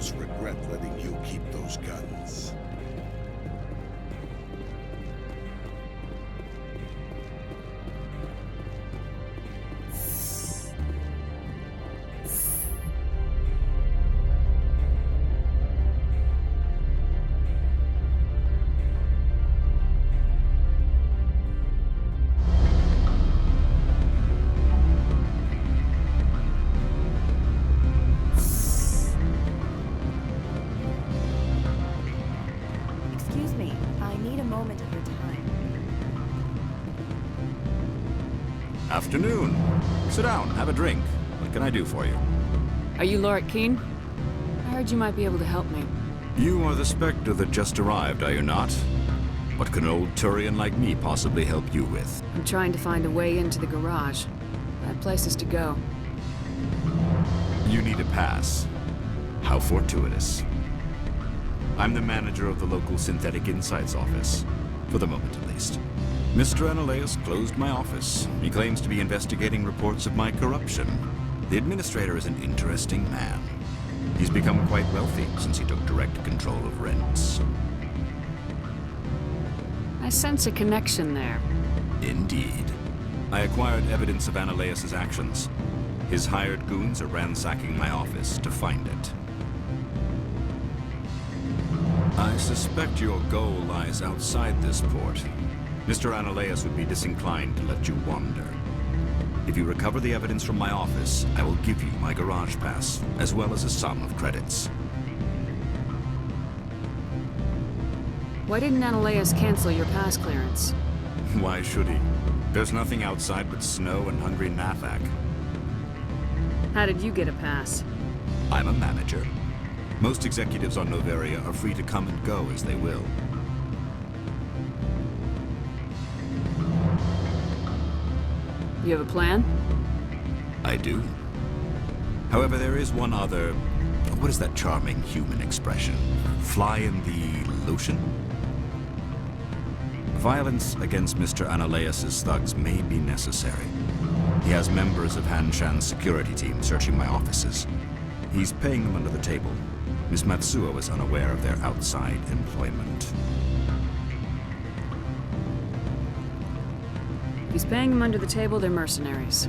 Vargas regret letting you keep those guns. Afternoon. Sit down, have a drink. What can I do for you? Are you Lorik Keen? I heard you might be able to help me. You are the Spectre that just arrived, are you not? What can an old Turian like me possibly help you with? I'm trying to find a way into the garage. I have places to go. You need a pass. How fortuitous. I'm the manager of the local Synthetic Insights office. For the moment, at least. Mr. Analeus closed my office. He claims to be investigating reports of my corruption. The administrator is an interesting man. He's become quite wealthy since he took direct control of rents. I sense a connection there. Indeed. I acquired evidence of Analeus's actions. His hired goons are ransacking my office to find it. I suspect your goal lies outside this port. Mr. Analeus would be disinclined to let you wander. If you recover the evidence from my office, I will give you my garage pass, as well as a sum of credits. Why didn't Analeus cancel your pass clearance? Why should he? There's nothing outside but snow and hungry Nathak. How did you get a pass? I'm a manager. Most executives on Noveria are free to come and go as they will. You have a plan? I do. However, there is one other... What is that charming human expression? Fly in the lotion? Violence against Mr. Analeus's thugs may be necessary. He has members of Hanshan's security team searching my offices. He's paying them under the table. Miss Matsuo is unaware of their outside employment. If he's paying them under the table, they're mercenaries.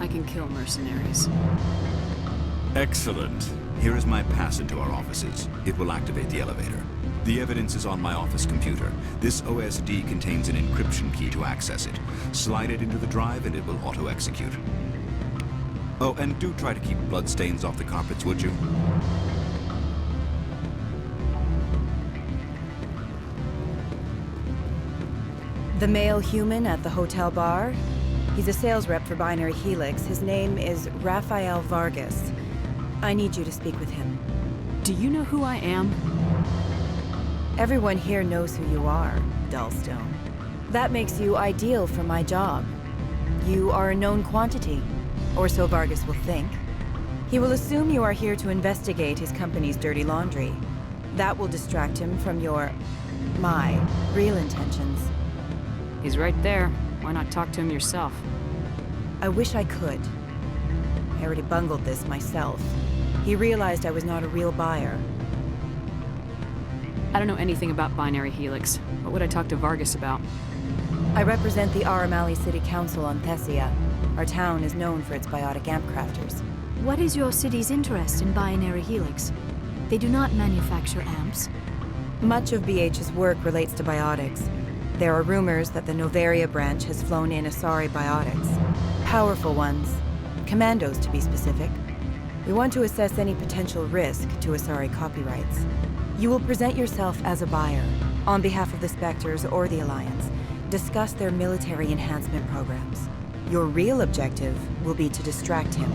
I can kill mercenaries. Excellent. Here is my pass into our offices. It will activate the elevator. The evidence is on my office computer. This OSD contains an encryption key to access it. Slide it into the drive and it will auto-execute. Oh, and do try to keep bloodstains off the carpets, would you? The male human at the hotel bar? He's a sales rep for Binary Helix. His name is Rafael Vargas. I need you to speak with him. Do you know who I am? Everyone here knows who you are, Dullstone. That makes you ideal for my job. You are a known quantity, or so Vargas will think. He will assume you are here to investigate his company's dirty laundry. That will distract him from my real intentions. He's right there. Why not talk to him yourself? I wish I could. I already bungled this myself. He realized I was not a real buyer. I don't know anything about Binary Helix. What would I talk to Vargas about? I represent the Aramali City Council on Thessia. Our town is known for its biotic amp crafters. What is your city's interest in Binary Helix? They do not manufacture amps. Much of BH's work relates to biotics. There are rumors that the Noveria branch has flown in Asari biotics. Powerful ones. Commandos, to be specific. We want to assess any potential risk to Asari copyrights. You will present yourself as a buyer, on behalf of the Spectres or the Alliance. Discuss their military enhancement programs. Your real objective will be to distract him.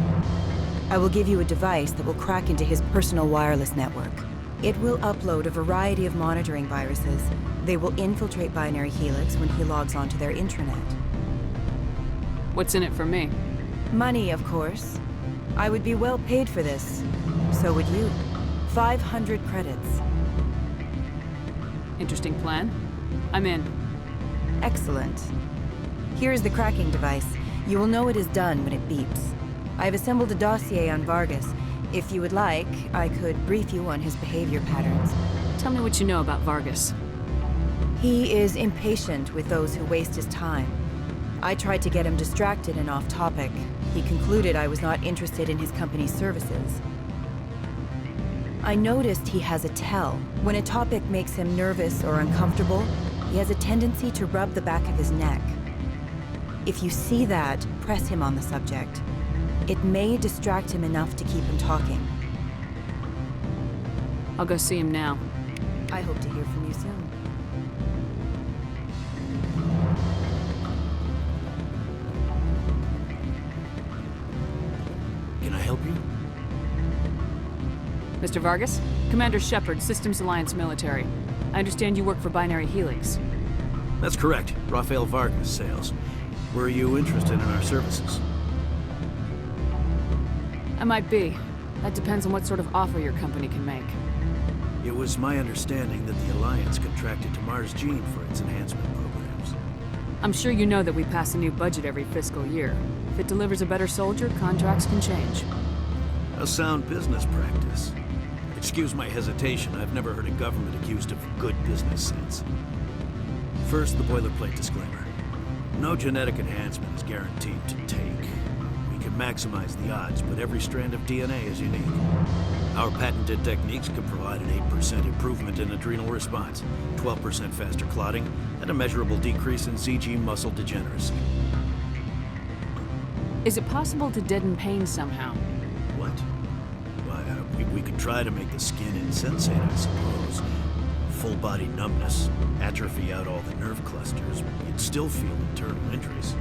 I will give you a device that will crack into his personal wireless network. It will upload a variety of monitoring viruses. They will infiltrate Binary Helix when he logs onto their intranet. What's in it for me? Money, of course. I would be well paid for this. So would you. 500 credits. Interesting plan. I'm in. Excellent. Here is the cracking device. You will know it is done when it beeps. I have assembled a dossier on Vargas. If you would like, I could brief you on his behavior patterns. Tell me what you know about Vargas. He is impatient with those who waste his time. I tried to get him distracted and off topic. He concluded I was not interested in his company's services. I noticed he has a tell. When a topic makes him nervous or uncomfortable, he has a tendency to rub the back of his neck. If you see that, press him on the subject. It may distract him enough to keep him talking. I'll go see him now. I hope to hear from you soon. Can I help you? Mr. Vargas? Commander Shepard, Systems Alliance Military. I understand you work for Binary Helix. That's correct. Rafael Vargas, sales. Were you interested in our services? I might be. That depends on what sort of offer your company can make. It was my understanding that the Alliance contracted to Mars Gene for its enhancement programs. I'm sure you know that we pass a new budget every fiscal year. If it delivers a better soldier, contracts can change. A sound business practice. Excuse my hesitation, I've never heard a government accused of good business sense. First, the boilerplate disclaimer. No genetic enhancement is guaranteed to take. We can maximize the odds, but every strand of DNA is unique. Our patented techniques can provide an 8% improvement in adrenal response, 12% faster clotting, and a measurable decrease in CG muscle degeneracy. Is it possible to deaden pain somehow? What? Why, we could try to make the skin insensate, I suppose. Full body numbness, atrophy out all the nerve clusters, you'd still feel internal injuries.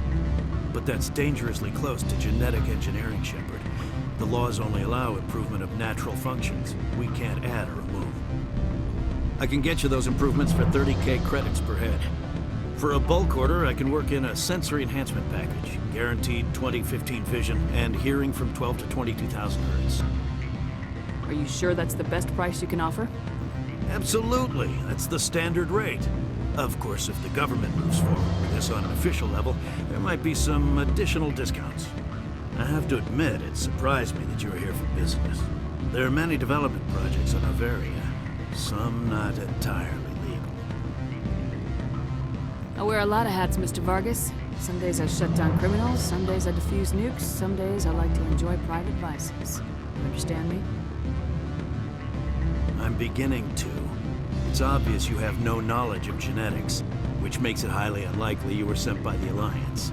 But that's dangerously close to genetic engineering, Shepard. The laws only allow improvement of natural functions. We can't add or remove. I can get you those improvements for 30K credits per head. For a bulk order, I can work in a sensory enhancement package. Guaranteed 20/15 vision and hearing from 12 to 22,000 hertz. Are you sure that's the best price you can offer? Absolutely. That's the standard rate. Of course, if the government moves forward with this on an official level, there might be some additional discounts. I have to admit, it surprised me that you were here for business. There are many development projects on Averia, some not entirely legal. I wear a lot of hats, Mr. Vargas. Some days I shut down criminals, some days I defuse nukes, some days I like to enjoy private vices. You understand me? I'm beginning to. It's obvious you have no knowledge of genetics, which makes it highly unlikely you were sent by the Alliance.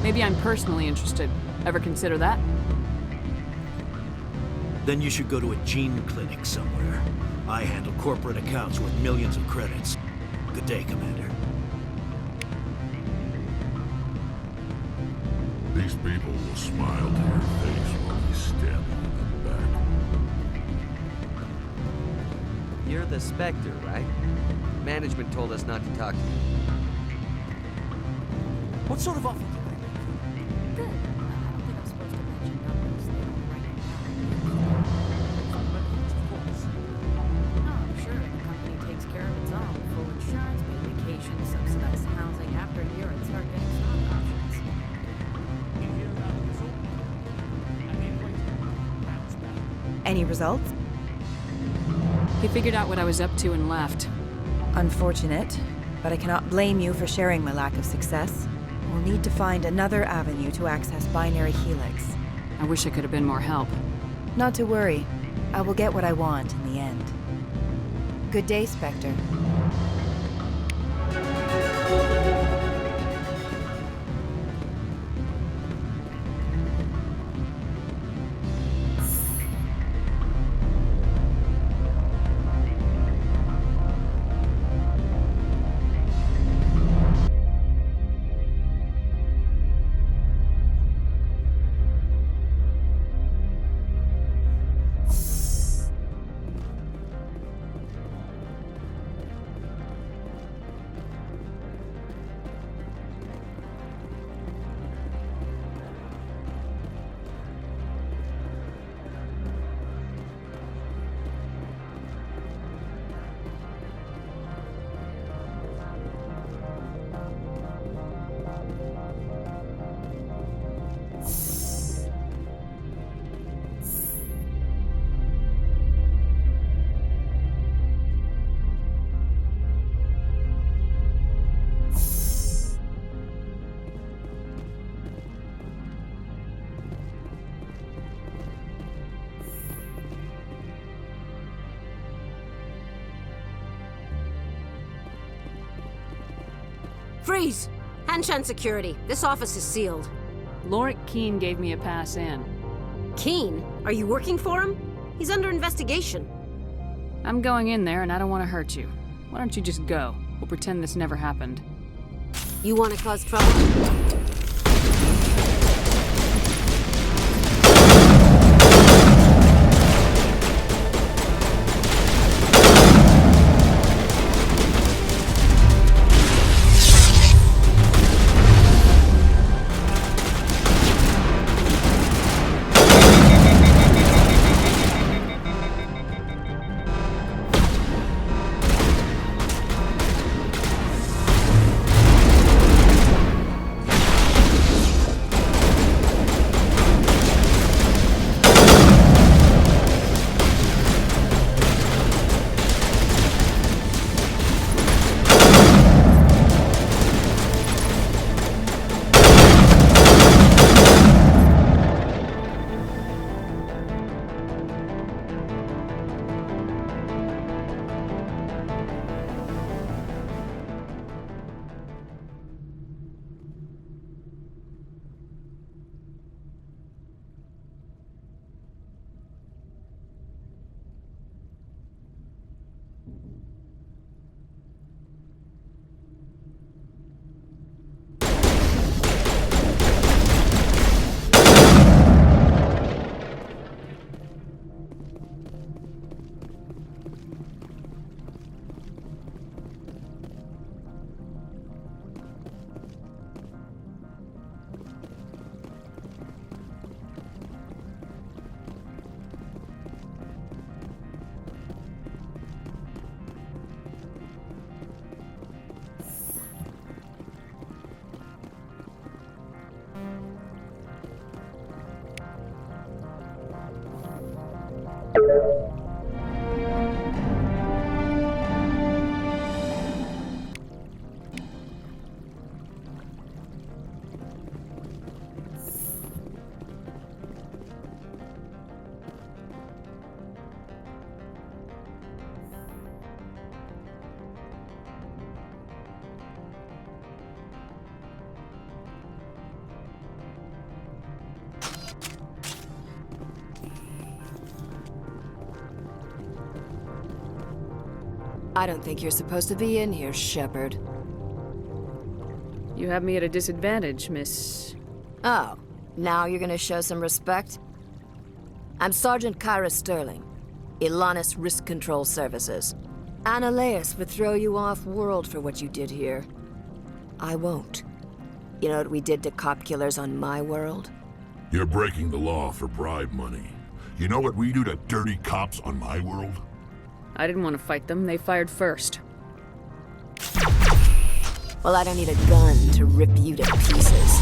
Maybe I'm personally interested. Ever consider that? Then you should go to a gene clinic somewhere. I handle corporate accounts worth millions of credits. Good day, Commander. These people will smile to your face while we stab you in the back. You're the Spectre, right? Management told us not to talk to you. What sort of offer? Good. I don't think I'm supposed to mention numbers. They don't write it down. No, I'm sure the company takes care of its own. Full insurance, paid vacation, subsidized housing. After a year, I'd start getting stock options. Any results? He figured out what I was up to and left. Unfortunate, but I cannot blame you for sharing my lack of success. We'll need to find another avenue to access Binary Helix. I wish I could have been more help. Not to worry. I will get what I want in the end. Good day, Spectre. Freeze! Hanshan security. This office is sealed. Lorik Keen gave me a pass in. Keen? Are you working for him? He's under investigation. I'm going in there and I don't want to hurt you. Why don't you just go? We'll pretend this never happened. You want to cause trouble? I don't think you're supposed to be in here, Shepard. You have me at a disadvantage, Miss... Oh, now you're gonna show some respect? I'm Sergeant Kyra Sterling, Ilanis Risk Control Services. Ananias would throw you off-world for what you did here. I won't. You know what we did to cop killers on my world? You're breaking the law for bribe money. You know what we do to dirty cops on my world? I didn't want to fight them. They fired first. Well, I don't need a gun to rip you to pieces.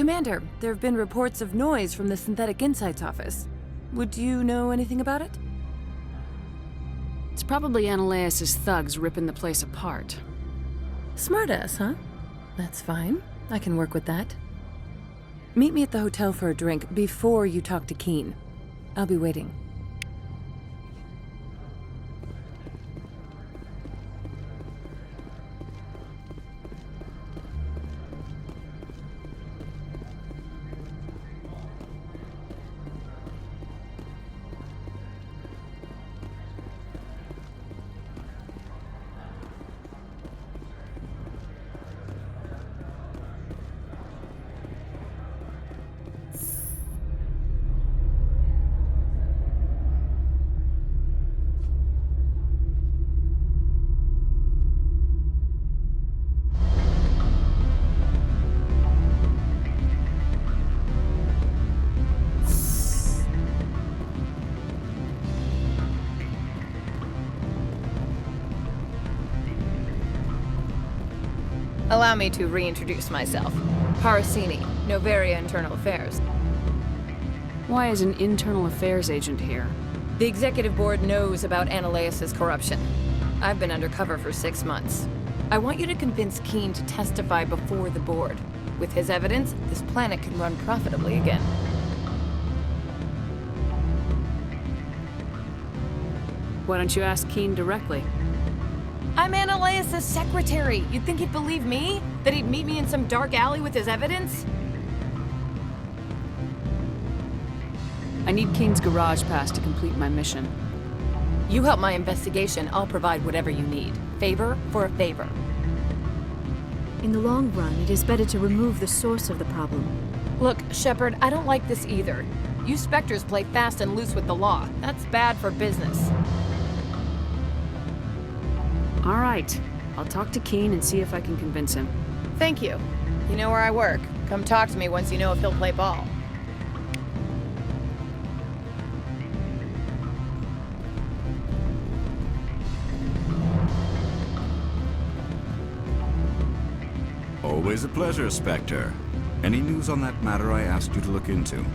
Commander, there have been reports of noise from the Synthetic Insights office. Would you know anything about it? It's probably Ananias' thugs ripping the place apart. Smartass, huh? That's fine. I can work with that. Meet me at the hotel for a drink before you talk to Keen. I'll be waiting. Allow me to reintroduce myself. Parasini, Novaria Internal Affairs. Why is an internal affairs agent here? The executive board knows about Ananias' corruption. I've been undercover for 6 months. I want you to convince Keen to testify before the board. With his evidence, this planet can run profitably again. Why don't you ask Keen directly? I'm Ananias' secretary. You'd think he'd believe me? That he'd meet me in some dark alley with his evidence? I need Keen's garage pass to complete my mission. You help my investigation, I'll provide whatever you need. Favor for a favor. In the long run, it is better to remove the source of the problem. Look, Shepard, I don't like this either. You Spectres play fast and loose with the law. That's bad for business. All right. I'll talk to Keen and see if I can convince him. Thank you. You know where I work. Come talk to me once you know if he'll play ball. Always a pleasure, Spectre. Any news on that matter I asked you to look into?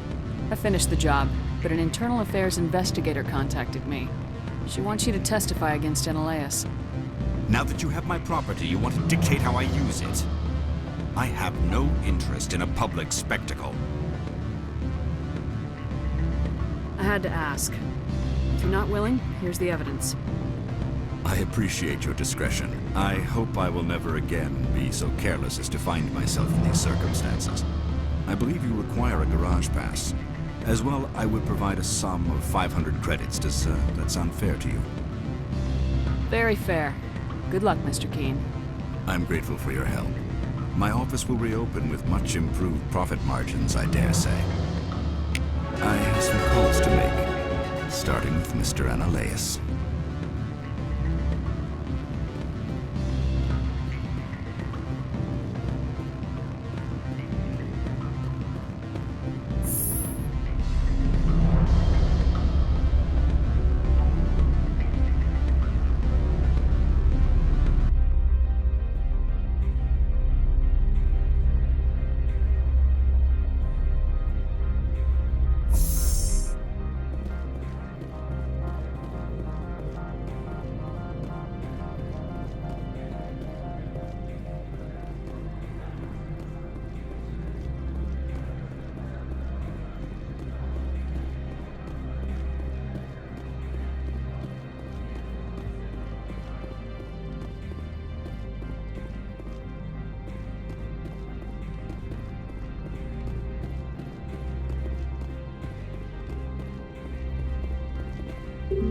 I finished the job, but an internal affairs investigator contacted me. She wants you to testify against Ananias. Now that you have my property, you want to dictate how I use it. I have no interest in a public spectacle. I had to ask. If you're not willing, here's the evidence. I appreciate your discretion. I hope I will never again be so careless as to find myself in these circumstances. I believe you require a garage pass. As well, I would provide a sum of 500 credits. Does that sound fair to you? Very fair. Good luck, Mr. Keen. I'm grateful for your help. My office will reopen with much improved profit margins, I dare say. I have some calls to make, starting with Mr. Ananias.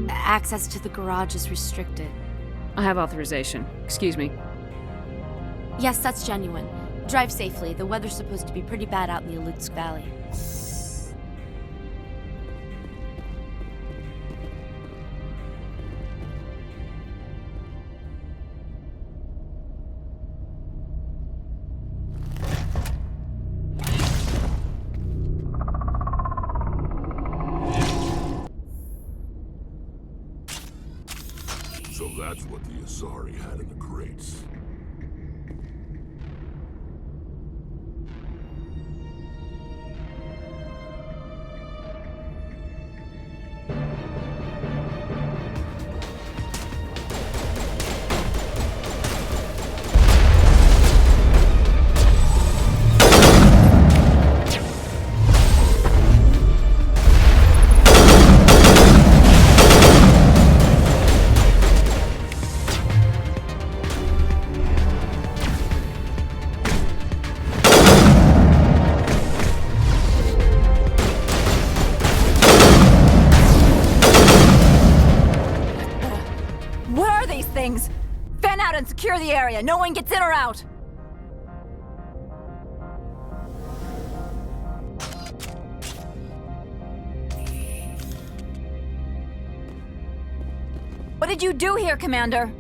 Access to the garage is restricted. I have authorization. Excuse me. Yes, that's genuine. Drive safely. The weather's supposed to be pretty bad out in the Alutsk Valley. So that's what the Asari had in the crates. things! Fan out and secure the area! No one gets in or out! What did you do here, Commander?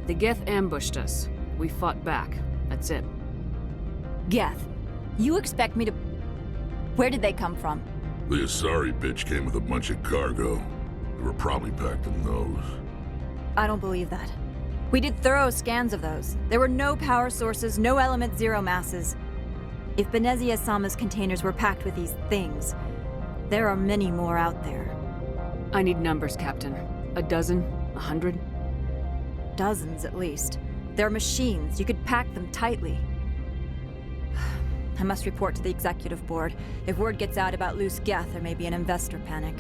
The Geth ambushed us. We fought back. That's it. Geth, you expect me to... Where did they come from? The Asari bitch came with a bunch of cargo. They were probably packed in those. I don't believe that. We did thorough scans of those. There were no power sources, no element zero masses. If Benezia-sama's containers were packed with these things, there are many more out there. I need numbers, Captain. A dozen? 100? Dozens, at least. They're machines. You could pack them tightly. I must report to the executive board. If word gets out about loose Geth, there may be an investor panic.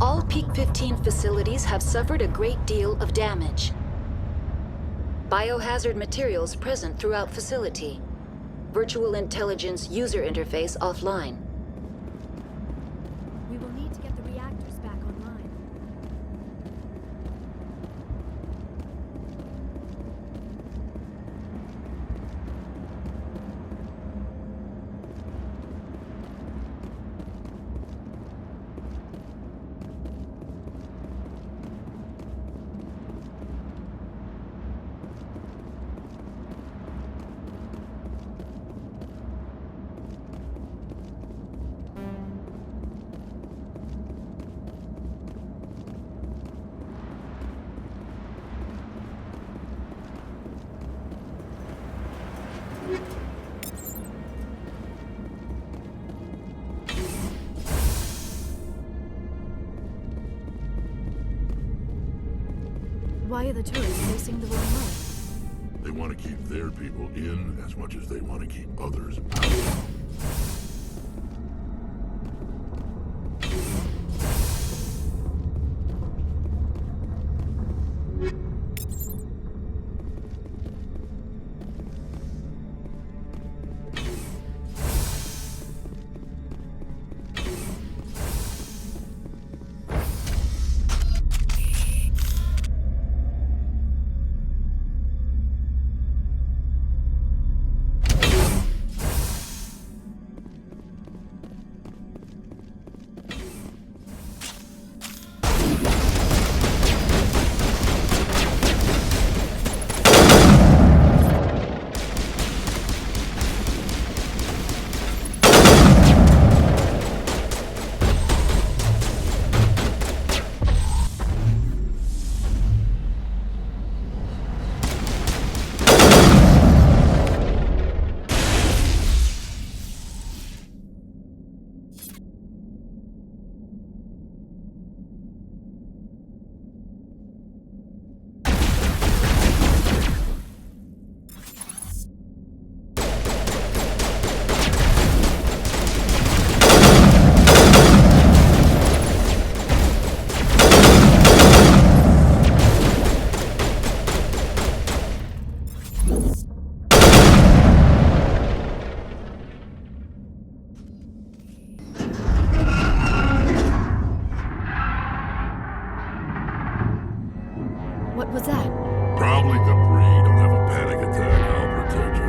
All Peak 15 facilities have suffered a great deal of damage. Biohazard materials present throughout facility. Virtual intelligence user interface offline. We will need to get the reactors back online. Why are the turrets facing the wrong way? They want to keep their people in as much as they want to keep others out. What was that? Probably debris. Don't have a panic attack. I'll protect you.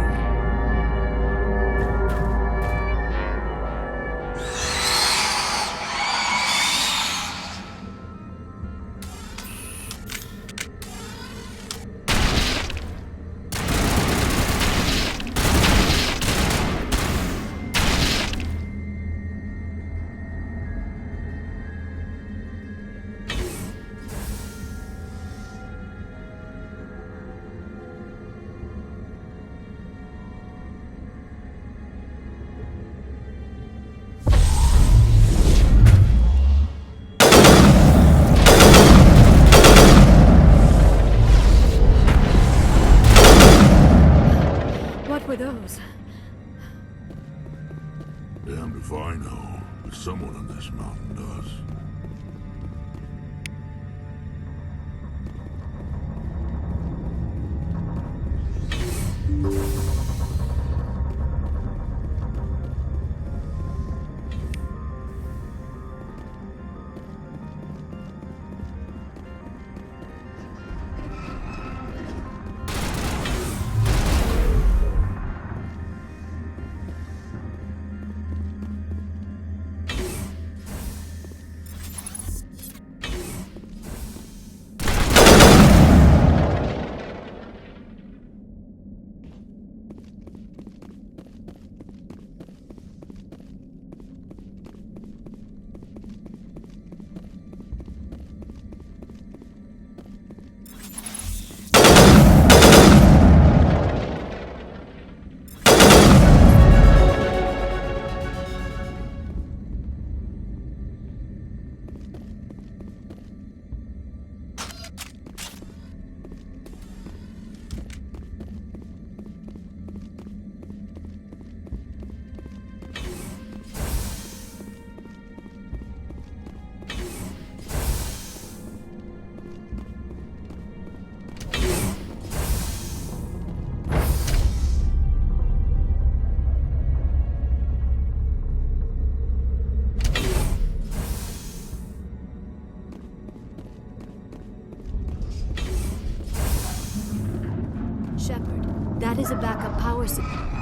What were those? Damned if I know, but someone on this mountain does. is a backup power supply.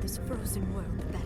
this frozen world, the better.